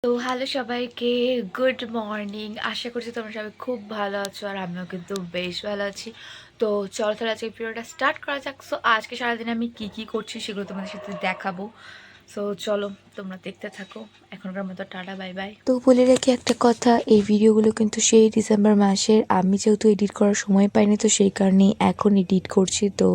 তো হ্যালো সবাইকে, good morning. আশা করছি তোমরা সবাই খুব ভালো আছো আর আমিও কিন্তু বেশ ভালো আছি। তো চলো তাহলে আজকে ভিডিওটা স্টার্ট করা যাক। সো আজকে সারাদিন আমি কি কি করছি সেগুলো তোমাদের সাথে দেখাবো। সো চলো তোমরা দেখতে থাকো। এখনকার মতো টাটা, বাই বাই। তো বলে রাখি একটা কথা, এই ভিডিওগুলো কিন্তু সেই ডিসেম্বর মাসের। আমি যেহেতু এডিট করার সময় পাইনি, তো সেই কারণেই এখন এডিট করছি। তো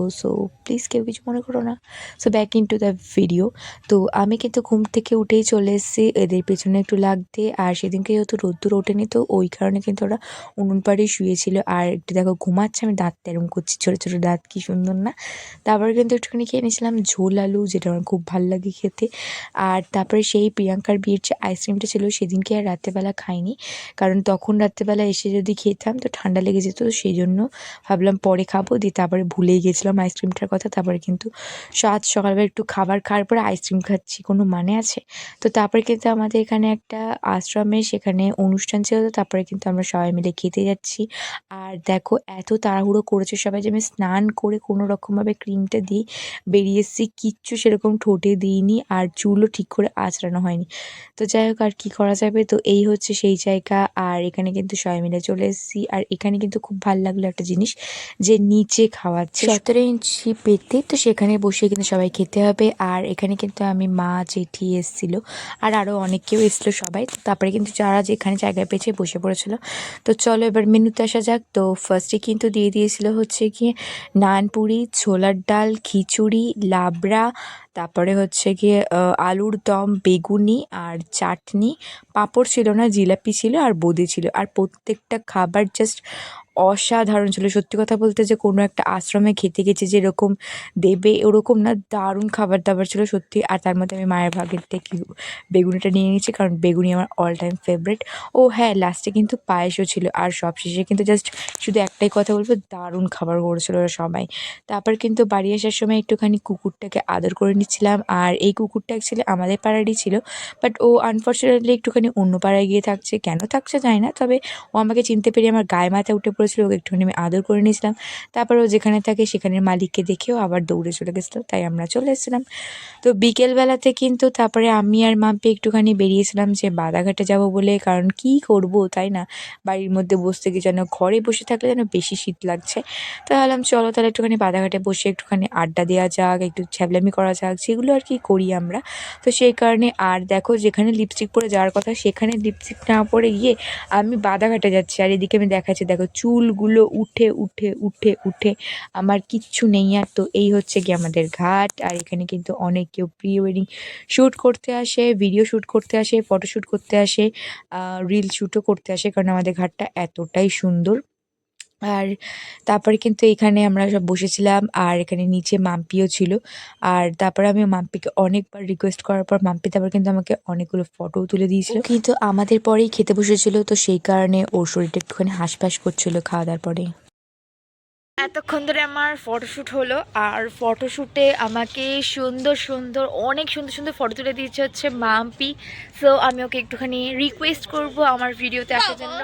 প্লিজ কেউ কিছু মনে করো না। So back in to the video. তো আমি কিন্তু ঘুম থেকে উঠেই চলে এসেছি এদের পেছনে একটু লাগতে। আর সেদিনকে যেহেতু রোদ্দুর ওঠেনি, তো ওই কারণে কিন্তু ওরা উনুন পাড়েই শুয়েছিল। আর একটু দেখো ঘুমাচ্ছে, আমি দাঁত এরম করছি, ছোটো ছোটো দাঁত, কি সুন্দর না? তারপরে কিন্তু একটুখানি খেয়ে নিয়েছিলাম ঝোল আলু, যেটা আমার খুব ভালো লাগে খেতে। আর তারপরে সেই প্রিয়াঙ্কার বিয়ের যে আইসক্রিমটা ছিল সেদিনকে আর রাত্রেবেলা খাইনি, কারণ তখন রাত্রেবেলা এসে যদি খেতাম তো ঠান্ডা লেগে যেত। তো সেই জন্য ভাবলাম পরে খাবো, দিয়ে তারপরে ভুলেই গেছিলাম আইসক্রিমটার কথা। তারপরে কিন্তু সকালবেলা একটু খাবার খাওয়ার পরে আইসক্রিম খাচ্ছি, কোনো মানে আছে? তো তারপরে কিন্তু আমাদের এখানে একটা আশ্রমে সেখানে অনুষ্ঠান ছিল, তো তারপরে কিন্তু আমরা সবাই মিলে খেতে যাচ্ছি। আর দেখো এত তাড়াহুড়ো করেছে সবাই যে আমি স্নান করে কোনো রকমভাবে ক্রিমটা দিয়ে বেরিয়ে এসেছি, কিচ্ছু সেরকম ঠোঁটে দিইনি আর চুলও ঠিক করে আঁচড়ানো হয়নি। তো যাই হোক, আর কী করা যাবে? তো এই হচ্ছে সেই জায়গা। আর এখানে কিন্তু সবাই মিলে চলে এসেছি। আর এখানে কিন্তু খুব ভালো লাগলো একটা জিনিস, যে নিচে খাওয়াচ্ছে 17 ইঞ্চি পেতে, তো সেখানে বসে কিন্তু সবাই খেতে হবে। আর এখানে কিন্তু আমি, মা, জেঠি এসেছিলো, আর আরও অনেক কেউ এসেছিলো সবাই। তো তারপরে কিন্তু যারা যেখানে জায়গায় পেয়েছে বসে পড়েছিল। তো চলো এবার মেনুতে আসা যাক। তো ফার্স্টে কিন্তু দিয়ে দিয়েছিল হচ্ছে গিয়ে নানপুরি, ছোলার ডাল, খিচুড়ি, লাবড়া, তারপরে হচ্ছে গিয়ে আলুর দম, বেগুনি আর চাটনি। পাঁপড় ছিল না, জিলাপি ছিল আর বোঁদে ছিল। আর প্রত্যেকটা খাবার জাস্ট অসাধারণ ছিল। সত্যি কথা বলতে, যে কোনো একটা আশ্রমে খেতে গেছি যেরকম দেবে ওরকম না, দারুণ খাবার দাবার ছিল সত্যি। আর তার মধ্যে আমি মায়ের ভাগের থেকে বেগুনিটা নিয়ে নিয়েছি, কারণ বেগুনি আমার অল টাইম ফেভারিট। ও হ্যাঁ, লাস্টে কিন্তু পায়েসও ছিল। আর সবশেষে কিন্তু জাস্ট শুধু একটাই কথা বলবো, দারুণ খাবার করেছিল ওরা সবাই। তারপর কিন্তু বাড়ি আসার সময় একটুখানি কুকুরটাকে আদর করে নিচ্ছিলাম। আর এই কুকুরটা অ্যাকচুয়ালি আমাদের পাড়ারই ছিল, বাট ও আনফর্চুনেটলি একটুখানি অন্য পাড়ায় গিয়ে থাকছে। কেন থাকছে জানি না, তবে ও আমাকে চিনতে পেরে আমার গায়ে মাথায় উঠে পড়েছিল। ওকে একটুখানি আমি আদর করে নিয়েছিলাম। তারপর ও যেখানে থাকে সেখানের মালিককে দেখেও আবার দৌড়ে চলে গেছিলো, তাই আমরা চলে এসেছিলাম। তো বিকেলবেলাতে কিন্তু তারপরে আমি আর মাম্পি একটুখানি বেরিয়েছিলাম যে বাদাঘাটে যাব বলে, কারণ কি করব তাই না, বাড়ির মধ্যে বসতে গিয়ে যেন, ঘরে বসে থাকলে যেন বেশি শীত লাগছে। তো ভাবলাম চলো তাহলে একটুখানি বাদাঘাটে বসে একটুখানি আড্ডা দেওয়া যাক, একটু ছ্যাবলামি করা যাক, যেগুলো আর কি করি আমরা। তো সেই কারণে, আর দেখো যেখানে লিপস্টিক পরে যাওয়ার কথা সেখানে লিপস্টিক না পরে গিয়ে আমি বাদাঘাটে যাচ্ছি। আর এদিকে আমি দেখাচ্ছি, দেখো চুলগুলো উঠে উঠে উঠে উঠে আমার কিচ্ছু নেই। আর তো এই হচ্ছে কি আমাদের ঘাট। আর এখানে কিন্তু অনেক কেউ প্রি ওয়েডিং শ্যুট করতে আসে, ভিডিও শ্যুট করতে আসে, ফটোশ্যুট করতে আসে, রিল শ্যুটও করতে আসে, কারণ আমাদের ঘাটটা এতটাই সুন্দর। আর তারপরে কিন্তু এখানে আমরা সব বসেছিলাম, আর এখানে নিচে মাম্পিও ছিল। আর তারপরে আমি মাম্পিকে অনেকবার রিকোয়েস্ট করার পর মাম্পি তারপর কিন্তু আমাকে অনেকগুলো ফটোও তুলে দিয়েছিল। ও কিন্তু আমাদের পরেই খেতে বসেছিল, তো সেই কারণে ওর শরীরটা একটুখানি হাঁসফাঁস করছিল খাওয়া দাওয়ার পরে। এতক্ষণ ধরে আমার ফটোশ্যুট হলো, আর ফটোশ্যুটে আমাকে সুন্দর সুন্দর, অনেক সুন্দর সুন্দর ফটো তুলে দিয়েছে হচ্ছে মাম্পি। সো আমি ওকে একটুখানি রিকোয়েস্ট করব আমার ভিডিওতে আসার জন্য।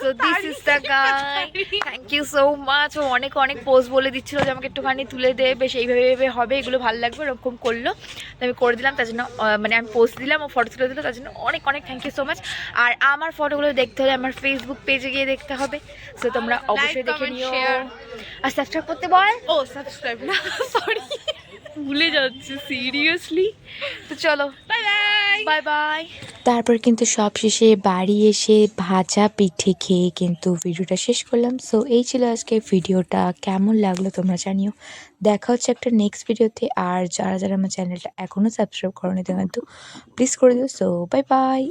So this is the guy, thank you so much. ও অনেক অনেক পোজ বলে দিচ্ছিল যে আমাকে একটুখানি তুলে দে, বেশ এইভাবে এইভাবে হবে, এগুলো ভালো লাগবে, এরকম করলো। তো আমি করে দিলাম, তার জন্য মানে আমি পোস্ট দিলাম, ও ফটো তুলে দিল, তার জন্য অনেক অনেক থ্যাংক ইউ সো মাচ। আর আমার ফটোগুলো দেখতে হলে আমার ফেসবুক পেজে গিয়ে দেখতে হবে। সো তোমরা অবশ্যই দেখে নিও। আর সাবস্ক্রাইব করতে বল। ও সাবস্ক্রাইব না, সরি, ভুলে যাচ্ছি সিরিয়াসলি। তো চলো, বাই বাই, বাই বাই। তারপর কিন্তু সবশেষে বাড়ি এসে ভাজা পিঠে খেয়ে কিন্তু ভিডিওটা শেষ করলাম। সো এই ছিল আজকে ভিডিওটা, কেমন লাগলো তোমরা জানিও। দেখা হচ্ছে একটা নেক্সট ভিডিওতে। আর যারা যারা আমার চ্যানেলটা এখনও সাবস্ক্রাইব করোনি, কিন্তু প্লিজ করে দিও। So bye bye.